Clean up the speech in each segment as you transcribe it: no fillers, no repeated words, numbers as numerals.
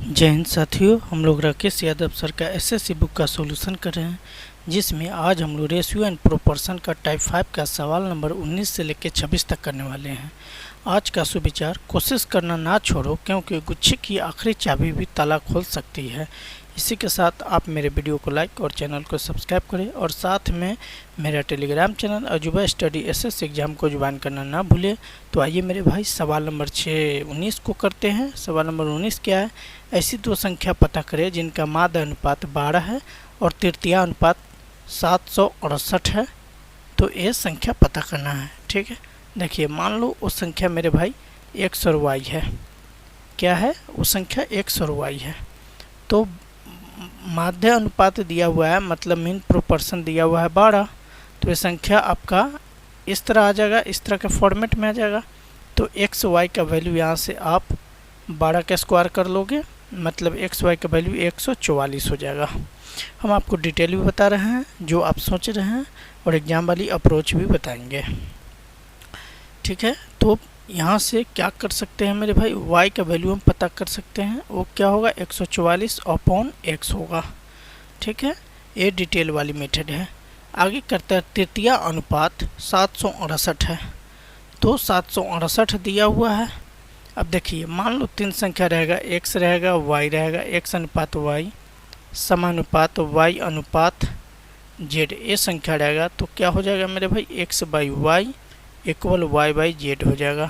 जय हिंद साथियों, हम लोग राकेश यादव सर का एसएससी बुक का सॉल्यूशन कर रहे हैं, जिसमें आज हम लोग रेशियो एंड प्रोपोर्शन का टाइप 5 का सवाल नंबर 19 से लेकर 26 तक करने वाले हैं। आज का सुविचार: कोशिश करना ना छोड़ो, क्योंकि गुच्छे की आखिरी चाबी भी ताला खोल सकती है। इसी के साथ आप मेरे वीडियो को लाइक और चैनल को सब्सक्राइब करें और साथ में मेरा टेलीग्राम चैनल अजूबा स्टडी एसएस एग्जाम को ज्वाइन करना ना भूलें। तो आइए मेरे भाई, सवाल नंबर 19 को करते हैं। सवाल नंबर 19 क्या है? ऐसी दो संख्या पता करें जिनका माध्य अनुपात 12 है और तृतीय अनुपात 768 है। तो ये संख्या पता करना है। ठीक है, देखिए, मान लो वो संख्या मेरे भाई x और y है। क्या है वो संख्या? x और y है। तो माध्य अनुपात दिया हुआ है, मतलब मीन प्रोपोर्शन दिया हुआ है 12। तो ये संख्या आपका इस तरह आ जाएगा, इस तरह के फॉर्मेट में आ जाएगा। तो x y का वैल्यू यहाँ से आप 12 का स्क्वायर कर लोगे, मतलब x y का वैल्यू 144 हो जाएगा। हम आपको डिटेल भी बता रहे हैं जो आप सोच रहे हैं, और एग्जाम वाली अप्रोच भी बताएंगे। ठीक है, तो यहाँ से क्या कर सकते हैं मेरे भाई, y का वैल्यू हम पता कर सकते हैं। वो क्या होगा? 144 अपॉन x होगा। ठीक है, ये डिटेल वाली मेथड है। आगे करते हैं, तृतीय अनुपात 768 है। तो 768 दिया हुआ है। अब देखिए, मान लो तीन संख्या रहेगा, x रहेगा, y रहेगा, x अनुपात y समानुपात y अनुपात z, ये संख्या रहेगा। तो क्या हो जाएगा मेरे भाई? x by y equal y by z हो जाएगा।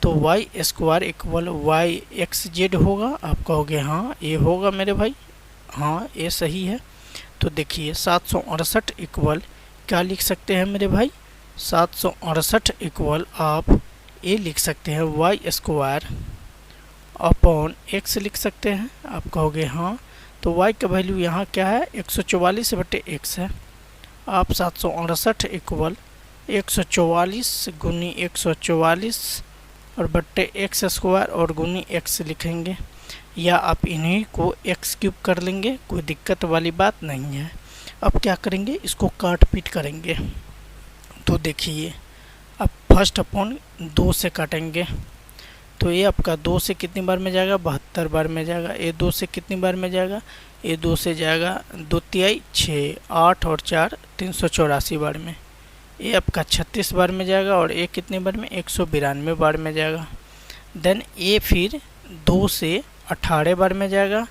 तो y square equal y x z होगा। आप कहोगे हाँ ये होगा मेरे भाई, हाँ ये सही है। तो देखिए, 768 इक्वल क्या लिख सकते हैं मेरे भाई? 768 इक्वल आप ये लिख सकते हैं y स्क्वायर अपॉन x लिख सकते हैं। आप कहोगे हाँ। तो y का वैल्यू यहाँ क्या है? 144 बटे x है। आप 768 इक्वल 144 गुनी 144 और बट्टे एक्स स्क्वायर और गुनी x लिखेंगे, या आप इन्हीं को x क्यूब कर लेंगे, कोई दिक्कत वाली बात नहीं है। अब क्या करेंगे? इसको काट पीट करेंगे। तो देखिए, अब फर्स्ट अपॉन 2 से काटेंगे। तो ये आपका 2 से कितनी बार में जाएगा? 72 बार में जाएगा। ये 2 से कितनी बार में जाएगा? ये 2 से जाएगा 2 तिहाई 6, 8 और 4 384 बार में। ये आपका 36 बार में जाएगा। और ये कितनी बार में? 192 बार में जाएगा। देन ये फिर 2 से 18 बार में जाएगा।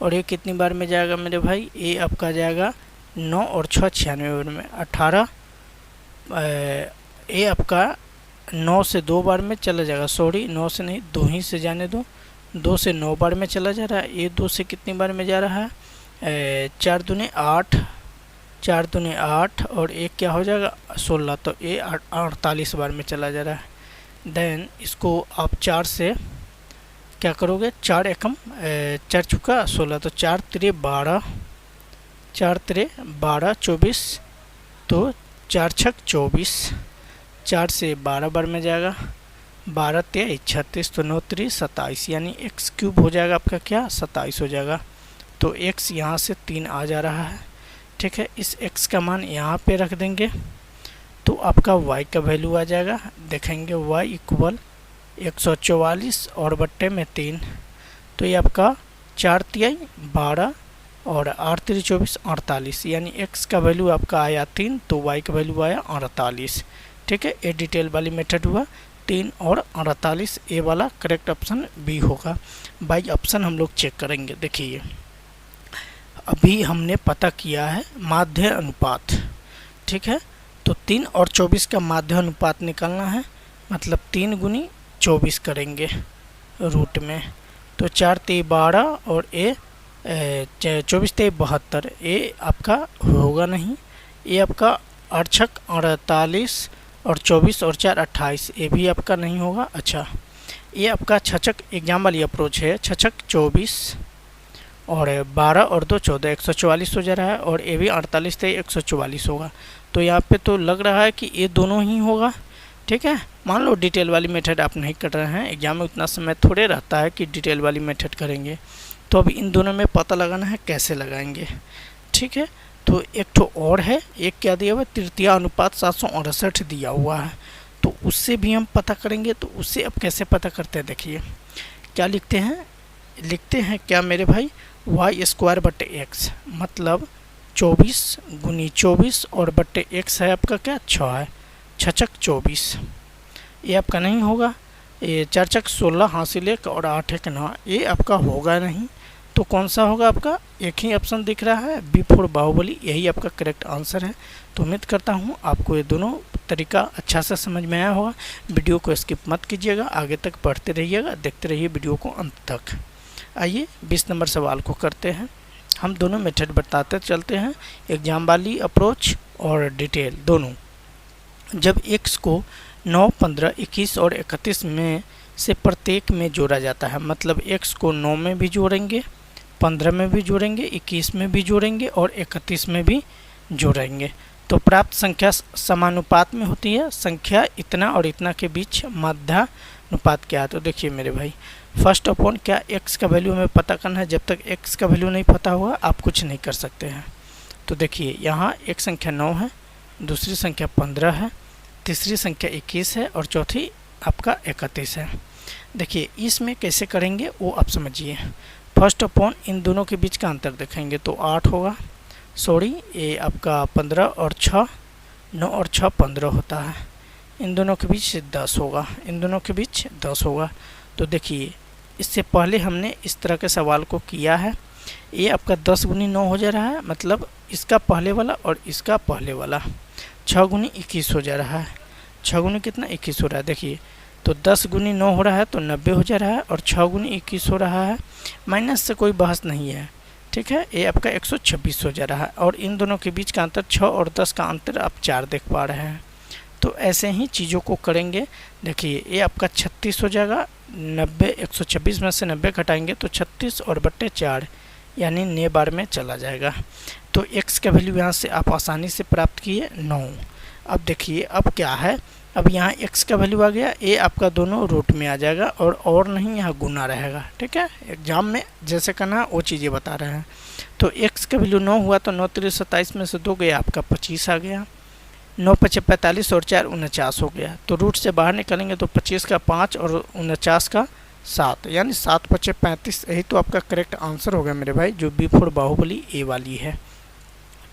और ये कितनी बार में जाएगा मेरे भाई? ये आपका जाएगा 9 और 6 96 बार में। 18 ये आपका 9 से 2 बार में चला जाएगा। सॉरी, 9 से नहीं, 2 ही से जाने दो। 2 से 9 बार में चला जा रहा है। ये 2 से कितनी बार में जा रहा है? 4 दूने 8, 4 दूने 8 और एक क्या हो जाएगा? 16। तो ये 48 बार में चला जा रहा है। देन इसको आप 4 से क्या करोगे? 4 एकम 4 चुका 16, तो 4 तिरे 12, 4 तिरे 12 24, तो 4 छक 24, 4 से 12 बार में जाएगा। 12 तिहाई 36, तो 9 तिरी 27, यानी x क्यूब हो जाएगा आपका क्या? 27 हो जाएगा। तो x यहाँ से 3 आ जा रहा है। ठीक है, इस x का मान यहाँ पे रख देंगे, तो आपका y का वैल्यू आ जाएगा। देखेंगे y इक्वल 144 और बट्टे में 3, तो ये आपका 4 तिहाई 12 और 8 तिरी 24 48, यानी x का वैल्यू आपका आया 3, तो y का वैल्यू आया 48। ठीक है, ये डिटेल वाली मेथड हुआ 3 और 48। ए वाला करेक्ट ऑप्शन बी होगा। बाई ऑप्शन हम लोग चेक करेंगे। देखिए, अभी हमने पता किया है माध्य अनुपात। ठीक है, तो 3 और 24 का माध्य अनुपात निकालना है, मतलब 3 गुनी 24 करेंगे रूट में। तो 4 तिहाई 12 और ये 24 तिहाई 72, ये आपका होगा नहीं। ये आपका 8 छक 48 और 24 और 4 28, ये भी आपका नहीं होगा। अच्छा, ये आपका छछक एग्जाम वाली अप्रोच है। छछक 24 और 12 और 2 14, 144 हो जा रहा है। और ये भी 48 थे, 144 होगा। तो यहाँ पे तो लग रहा है कि ये दोनों ही होगा। ठीक है, मान लो डिटेल वाली मेथड आप नहीं कर रहे हैं, एग्जाम में उतना समय थोड़े रहता है कि डिटेल वाली मेथड करेंगे। तो अब इन दोनों में पता लगाना है कैसे लगाएंगे। ठीक है, तो एक तो और है, एक क्या दिया हुआ है? तृतीय अनुपात 768 दिया हुआ है। तो उससे भी हम पता करेंगे। तो उससे अब कैसे पता करते हैं? देखिए, क्या लिखते हैं? लिखते हैं क्या मेरे भाई, वाई स्क्वायर बटे एक्स, मतलब 24 गुनी 24 और बटे एक्स है आपका क्या 6 है, 6 24। ये आपका नहीं होगा, ये 4 16 हासिल 1 और 8 1 9, ये आपका होगा नहीं। तो कौन सा होगा आपका, एक ही ऑप्शन दिख रहा है बी फॉर बाहुबली, यही आपका करेक्ट आंसर है। तो उम्मीद करता हूँ आपको ये दोनों तरीका अच्छा से समझ में आया होगा। वीडियो को स्किप मत कीजिएगा, आगे तक पढ़ते रहिएगा, देखते रहिए वीडियो को अंत तक। आइए 20 नंबर सवाल को करते हैं। हम दोनों मेथड बताते चलते हैं, एग्जाम वाली अप्रोच और डिटेल दोनों। जब x को 9, 15, 21 और 31 में से प्रत्येक में जोड़ा जाता है, मतलब x को 9 में भी जोड़ेंगे, 15 में भी जोड़ेंगे, 21 में भी जोड़ेंगे और 31 में भी जोड़ेंगे, तो प्राप्त संख्या समानुपात में होती है। संख्या इतना और इतना के बीच मध्यानुपात क्या है। तो देखिए मेरे भाई, फर्स्ट अपॉन क्या, x का वैल्यू हमें पता करना है। जब तक x का वैल्यू नहीं पता हुआ आप कुछ नहीं कर सकते हैं। तो देखिए यहाँ एक संख्या 9 है, दूसरी संख्या 15 है, तीसरी संख्या 21 है और चौथी आपका 31 है। देखिए इसमें कैसे करेंगे वो आप समझिए। फर्स्ट अपॉन इन दोनों के बीच का अंतर देखेंगे तो 8 होगा, सॉरी ये आपका 15 और 6, 9 और 6 15 होता है। इन दोनों के बीच 10 होगा, इन दोनों के बीच 10 होगा। तो देखिए इससे पहले हमने इस तरह के सवाल को किया है। ये आपका 10 गुनी 9 हो जा रहा है, मतलब इसका पहले वाला और इसका पहले वाला 6 गुनी 21 हो जा रहा है। 6 गुनी कितना 21 हो रहा है। देखिए तो 10 गुनी 9 हो रहा है तो 90 हो जा रहा है और 6 गुनी 21 हो रहा है। माइनस से कोई बहस नहीं है, ठीक है। ये आपका 126 हो जा रहा है और इन दोनों के बीच का अंतर 6 और 10 का अंतर आप 4 देख पा रहे हैं। तो ऐसे ही चीज़ों को करेंगे। देखिए ये आपका 36 हो जाएगा, 90 126 में से 90 घटाएंगे तो 36 और बट्टे 4 यानी 9 बार में चला जाएगा। तो x का वैल्यू यहाँ से आप आसानी से प्राप्त किए 9। अब देखिए अब क्या है, अब यहाँ x का वैल्यू आ गया, ये आपका दोनों रूट में आ जाएगा और नहीं यहाँ गुना रहेगा, ठीक है। एग्जाम में जैसे करना वो चीज़ें बता रहे हैं। तो x का वैल्यू 9 हुआ तो 9 3 27 में से 2 गया आपका 25 आ गया, 9 5 45 और 4 49 हो गया। तो रूट से बाहर निकलेंगे तो 25 का 5 और 49 का 7 यानी 7 5 35। यही तो आपका करेक्ट आंसर होगा मेरे भाई, जो बी फॉर बाहुबली ए वाली है,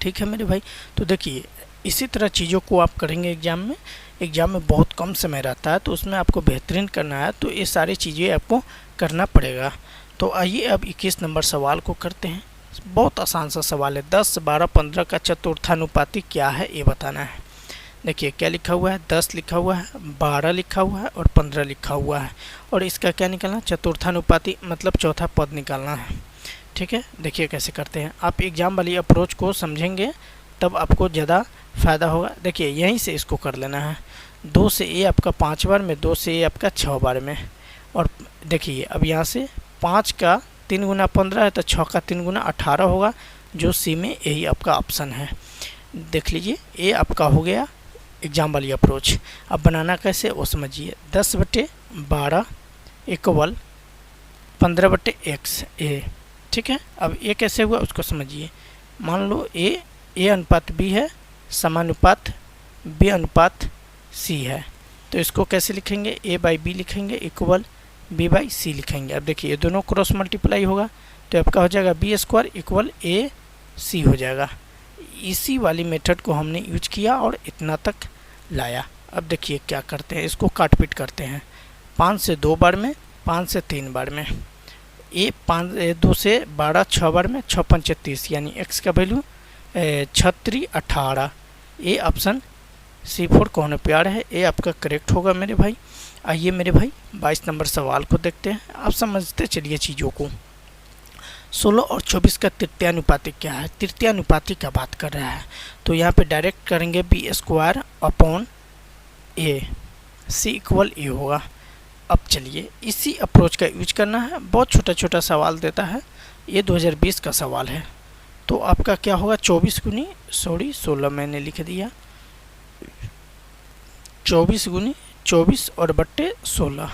ठीक है मेरे भाई। तो देखिए इसी तरह चीज़ों को आप करेंगे एग्जाम में। एग्जाम में बहुत कम समय रहता है तो उसमें आपको बेहतरीन करना है, तो ये सारी चीज़ें आपको करना पड़ेगा। तो आइए अब 21 नंबर सवाल को करते हैं। बहुत आसान सा सवाल है, 10, 12, 15 का चतुर्थानुपाती क्या है ये बताना है। देखिए क्या लिखा हुआ है, 10 लिखा हुआ है, 12 लिखा हुआ है और 15 लिखा हुआ है और इसका क्या निकालना, चतुर्थानुपाती मतलब चौथा पद निकालना है, ठीक है। देखिए कैसे करते हैं, आप एग्जाम वाली अप्रोच को समझेंगे तब आपको ज़्यादा फ़ायदा होगा। देखिए यहीं से इसको कर लेना है, 2 से ए आपका 5 बार में, 2 से ए आपका 6 बार में। और देखिए अब यहाँ से 5 का 3 गुना 15 है तो 6 का 3 गुना 18 होगा, जो सी में यही आपका ऑप्शन है। देख लीजिए ये आपका हो गया एग्जाम वाली अप्रोच। अब बनाना कैसे वो समझिए, 10 बटे 12 इक्वल 15 बटे एक्स ए, ठीक है। अब ये कैसे हुआ उसको समझिए। मान लो ए अनुपात बी है, समानुपात बी अनुपात सी है, तो इसको कैसे लिखेंगे, ए बाई बी लिखेंगे इक्वल बी बाई सी लिखेंगे। अब देखिए ये दोनों क्रॉस मल्टीप्लाई होगा तो आपका हो जाएगा बी स्क्वायर इक्वल ए सी हो जाएगा। इसी वाली मेथड को हमने यूज किया और इतना तक लाया। अब देखिए क्या करते हैं, इसको काट पीट करते हैं। 5 से 2 बार में, 5 से 3 बार में, ये 2 से 12 6 बार में, 6 5 30 यानी x का वैल्यू 36 18। ये ऑप्शन C4 कौन प्यार है, ये आपका करेक्ट होगा मेरे भाई। आइए मेरे भाई 22 नंबर सवाल को देखते हैं, आप समझते चलिए चीज़ों को। 16 और 24 का तृतीयानुपाती क्या है, तृतीयानुपाती का बात कर रहा है। तो यहाँ पे डायरेक्ट करेंगे बी स्क्वायर अपॉन ए, सी इक्वल ए होगा। अब चलिए इसी अप्रोच का यूज करना है, बहुत छोटा छोटा सवाल देता है, ये 2020 का सवाल है। तो आपका क्या होगा, 24 गुनी 16 मैंने लिख दिया, 24 गुनी 24 और बट्टे 16,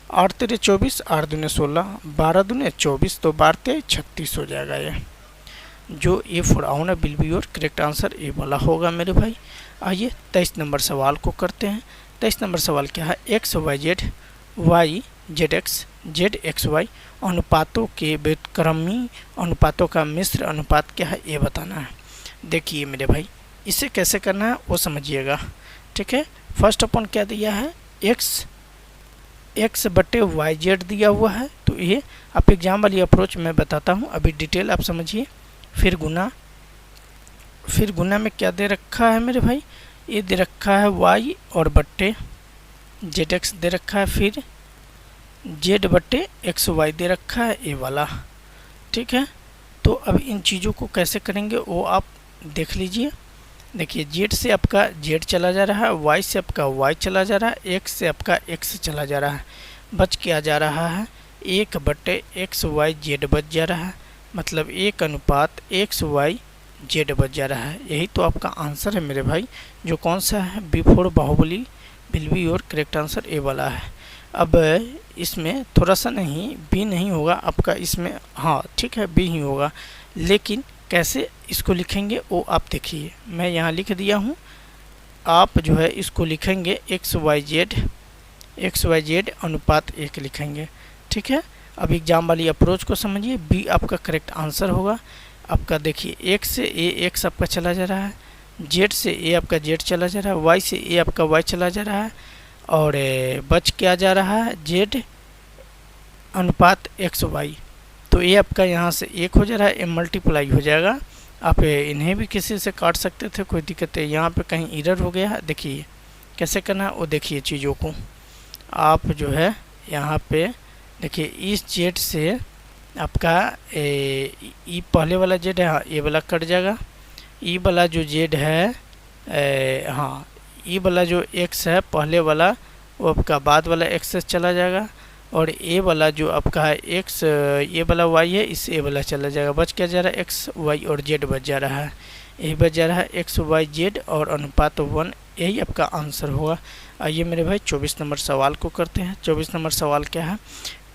8 तेरे 24, 8 दूने 16, 12 दूने 24, तो 12 तेरे 36 हो जाएगा। ये जो ए फॉर आउन will be your correct answer A वाला होगा मेरे भाई। आइए 23 नंबर सवाल को करते हैं। 23 नंबर सवाल क्या है, x y z y z x z x y अनुपातों के व्युत्क्रमी अनुपातों का मिश्र अनुपात क्या है ये बताना है। देखिए मेरे भाई, इसे कैसे करना है वो समझिएगा। ठीक है, फर्स्ट अपन क्या दिया है, एक्स बटे वाई जेड दिया हुआ है। तो ये आप एग्जाम वाली अप्रोच मैं बताता हूँ, अभी डिटेल आप समझिए। फिर गुना में क्या दे रखा है मेरे भाई, ये दे रखा है वाई और बट्टे जेड एक्स दे रखा है, फिर जेड बट्टे एक्स वाई दे रखा है ये वाला। ठीक है, तो अब इन चीज़ों को कैसे करेंगे वो आप देख लीजिए। देखिए, जेड से आपका जेड चला जा रहा है, वाई से आपका वाई चला जा रहा है, एक्स से आपका एक्स चला जा रहा है, बच क्या जा रहा है, 1 एक्स वाई जेड बच जा रहा है, मतलब 1 अनुपात एक्स वाई जेड बच जा रहा है। यही तो आपका आंसर है मेरे भाई, जो कौन सा है, B4 Baahubali will be your correct answer A वाला है। अब इसमें थोड़ा सा नहीं, बी नहीं होगा आपका इसमें, हाँ ठीक है बी ही होगा, लेकिन कैसे इसको लिखेंगे वो आप देखिए। मैं यहाँ लिख दिया हूँ, आप जो है इसको लिखेंगे एक्स वाई जेड अनुपात 1 लिखेंगे। ठीक है, अब एग्जाम वाली अप्रोच को समझिए, बी आपका करेक्ट आंसर होगा। आपका देखिए, एक्स से ए एक्स आपका चला जा रहा है, जेड से ए आपका जेड चला जा रहा है, वाई से ए आपका वाई चला जा रहा है, और बच क्या जा रहा है, जेड अनुपात एक्स वाई। तो ये आपका यहाँ से 1 हो जा रहा है, ये मल्टीप्लाई हो जाएगा। आप इन्हें भी किसी से काट सकते थे, कोई दिक्कत है। यहाँ पे कहीं एरर हो गया है, देखिए कैसे करना है वो देखिए। चीज़ों को आप जो है यहाँ पे देखिए, इस जेड से आपका ई पहले वाला जेड है, हाँ ये वाला कट जाएगा। ई वाला जो जेड है, हाँ ई वाला जो एक्स है पहले वाला, वो आपका बाद वाला एक्स से चला जाएगा, और ए वाला जो आपका है एक्स, ये वाला वाई है, इस ए वाला चला जाएगा। बच क्या जा रहा है, एक्स वाई और जेड बच जा रहा है, यही बच जा रहा है एक्स वाई जेड और अनुपात 1, यही आपका आंसर होगा। आइए मेरे भाई 24 नंबर सवाल को करते हैं। 24 नंबर सवाल क्या है,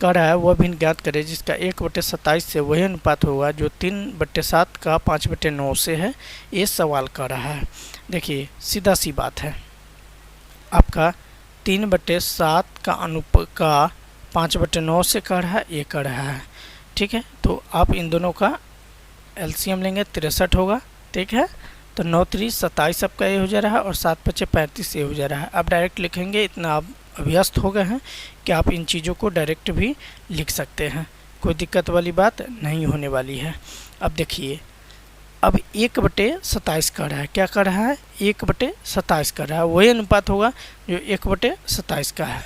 कह रहा है वह भिन्न ज्ञात करे जिसका 1/27 से वही अनुपात होगा जो 3/7 का 5/9 से है। ये सवाल कर रहा है। देखिए सीधा सी बात है, आपका 3/7 का 5/9 से कर रहा है, ये कर रहा है। ठीक है, तो आप इन दोनों का एलसीएम लेंगे, 63 होगा। ठीक है, तो 9 3 27 आपका ये हो जा रहा है, और 7 5 35 ये हो जा रहा है। आप डायरेक्ट लिखेंगे, इतना आप अभ्यस्त हो गए हैं कि आप इन चीज़ों को डायरेक्ट भी लिख सकते हैं, कोई दिक्कत वाली बात नहीं होने वाली है। अब देखिए, अब 1/27 कर रहा है, क्या कर रहा है, 1/27 कर रहा है, वही अनुपात होगा जो 1/27 का है।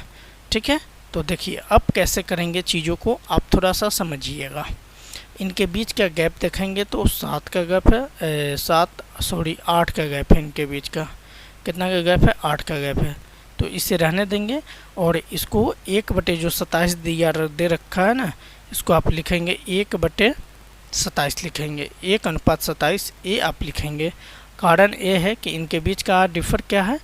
ठीक है, तो देखिए अब कैसे करेंगे चीज़ों को आप थोड़ा सा समझिएगा। इनके बीच का गैप देखेंगे तो 7 का गैप है, 8 का गैप है इनके बीच का। कितना का गैप है, 8 का गैप है। तो इसे रहने देंगे, और इसको 1/27 दिया दे रखा है ना, इसको आप लिखेंगे 1/27 लिखेंगे, 1/27 ये आप लिखेंगे। कारण ये है कि इनके बीच का डिफर क्या है,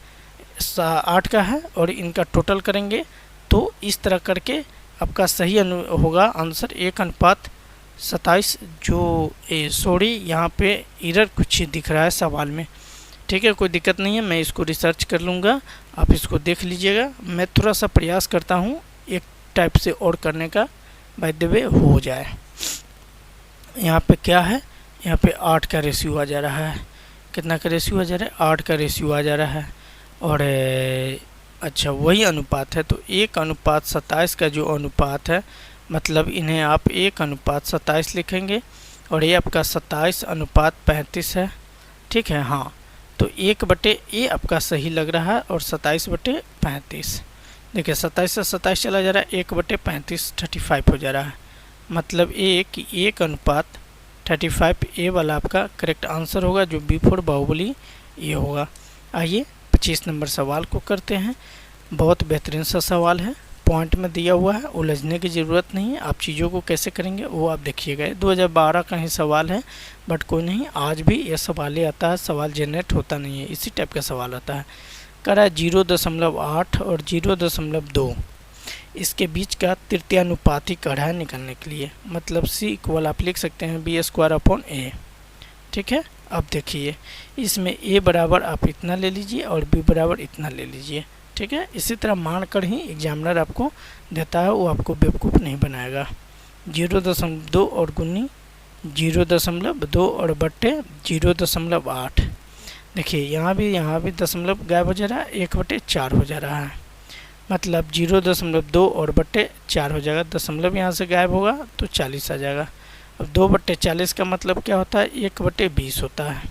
8 का है, और इनका टोटल करेंगे तो इस तरह करके आपका सही होगा आंसर 1/27। जो सॉरी यहाँ पे एरर कुछ दिख रहा है सवाल में। ठीक है, कोई दिक्कत नहीं है, मैं इसको रिसर्च कर लूँगा, आप इसको देख लीजिएगा। मैं थोड़ा सा प्रयास करता हूँ एक टाइप से और करने का, बाय द वे हो जाए। यहाँ पे क्या है, यहाँ पे 8 का रेशियो आ जा रहा है। कितना का रेशियो आ जा रहा है, 8 का रेशियो आ जा रहा है, और अच्छा वही अनुपात है। तो 1/27 का जो अनुपात है, मतलब इन्हें आप 1/27 लिखेंगे, और ये आपका 27/35 है। ठीक है, हाँ तो 1/, आपका सही लग रहा है, और 27/35। देखिए 27 से 27 चला जा रहा है, 1/35 35 हो जा रहा है, मतलब कि 1/35 ए वाला आपका करेक्ट आंसर होगा, जो B4 बाहुबली ये होगा। आइए 25 नंबर सवाल को करते हैं। बहुत बेहतरीन सा सवाल है, पॉइंट में दिया हुआ है, उलझने की ज़रूरत नहीं है। आप चीज़ों को कैसे करेंगे वो आप देखिएगा। 2012 का ही सवाल है, बट कोई नहीं, आज भी ये सवाल ही आता है, सवाल जनरेट होता नहीं है, इसी टाइप का सवाल आता है। कह रहा है 0.8 और 0.2 इसके बीच का तृतीयानुपाती कड़ा है निकालने के लिए, मतलब C= आप लिख सकते हैं B²/A। ठीक है, अब देखिए इसमें A बराबर आप इतना ले लीजिए और B बराबर इतना ले लीजिए, ठीक है, इसी तरह मानकर ही एग्जामिनर आपको देता है, वो आपको बेवकूफ़ नहीं बनाएगा। 0.2 और गुनी 0.2 और बट्टे 0.8। देखिए यहाँ भी दशमलव गायब हो जा रहा है, 1/4 हो जा रहा है, मतलब 0.2 और बट्टे 4 हो जाएगा। दशमलव यहाँ से गायब होगा तो 40 आ जाएगा। अब 2/40 का मतलब क्या होता है, 1/20 होता है।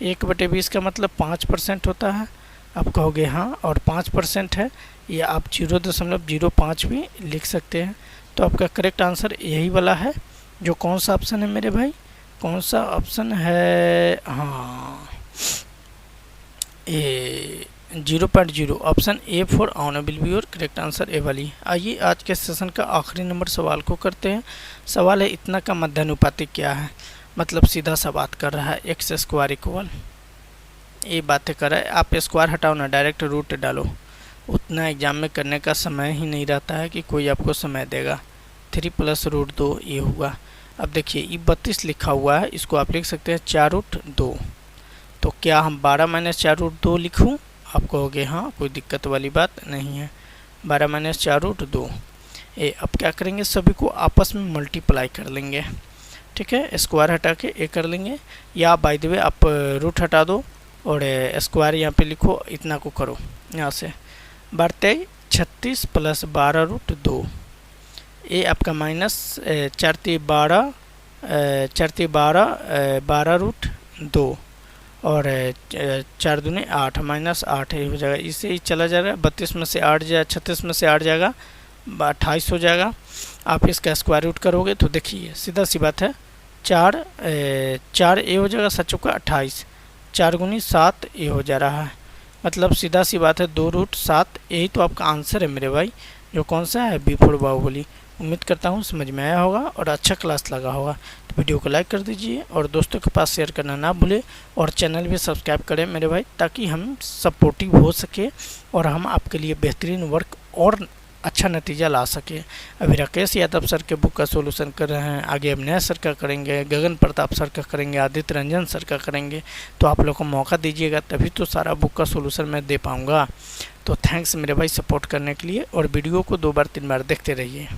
1/20 का मतलब 5% होता है। आप कहोगे हाँ, और 5% है, या आप 0.05 भी लिख सकते हैं। तो आपका करेक्ट आंसर यही वाला है। जो कौन सा ऑप्शन है मेरे भाई, कौन सा ऑप्शन है, हाँ A 0.0, option A for honour will be your correct answer, A वाली। आइए आज के सेशन का आखिरी नंबर सवाल को करते हैं। सवाल है इतना का मध्यानुपाती क्या है, मतलब सीधा सा बात कर रहा है, एक्स स्क्वायर इक्वल, ये बातें कर रहा है। आप स्क्वायर हटाओ ना, डायरेक्ट रूट डालो, उतना एग्जाम में करने का समय ही नहीं रहता है कि कोई आपको समय देगा। 3 + √2 ये हुआ। अब देखिए ये 32 लिखा हुआ है, इसको आप लिख सकते हैं 4√2। तो क्या हम 12 - 4√2 लिखूँ? आप कहोगे हाँ, कोई दिक्कत वाली बात नहीं है। 12 - 4√2। अब क्या करेंगे, सभी को आपस में मल्टीप्लाई कर लेंगे, ठीक है। स्क्वायर हटा के ए कर लेंगे, या बाय द वे आप रूट हटा दो और स्क्वायर यहाँ पे लिखो, इतना को करो यहाँ से। बढ़ते 36 + 12√2, ये आपका माइनस 4×3 = 12, 12√2 और 4×2 = 8, -8 ही हो जाएगा। इससे ही चला जाएगा, 32 में से 8 जाए, 36 में से 8 जाएगा, 28 हो जाएगा। आप इसका स्क्वायर रूट करोगे तो देखिए सीधा सी बात है, 4 ए हो जाएगा, 7 × 28, 4 × 7 ए हो जा रहा है, मतलब सीधा सी बात है 2√7। यही तो आपका आंसर है मेरे भाई, जो कौन सा है, बी फॉर बाहुबली। उम्मीद करता हूँ समझ में आया होगा और अच्छा क्लास लगा होगा। तो वीडियो को लाइक कर दीजिए और दोस्तों के पास शेयर करना ना भूलें, और चैनल भी सब्सक्राइब करें मेरे भाई, ताकि हम सपोर्टिव हो सके और हम आपके लिए बेहतरीन वर्क और अच्छा नतीजा ला सके। अभी राकेश यादव सर के बुक का सोल्यूशन कर रहे हैं, आगे अभिनय सर का करेंगे, गगन प्रताप सर का करेंगे, आदित्य रंजन सर का करेंगे। तो आप लोग को मौका दीजिएगा, तभी तो सारा बुक का सोल्यूशन मैं दे पाऊँगा। तो थैंक्स मेरे भाई सपोर्ट करने के लिए, और वीडियो को 2 बार 3 बार देखते रहिए।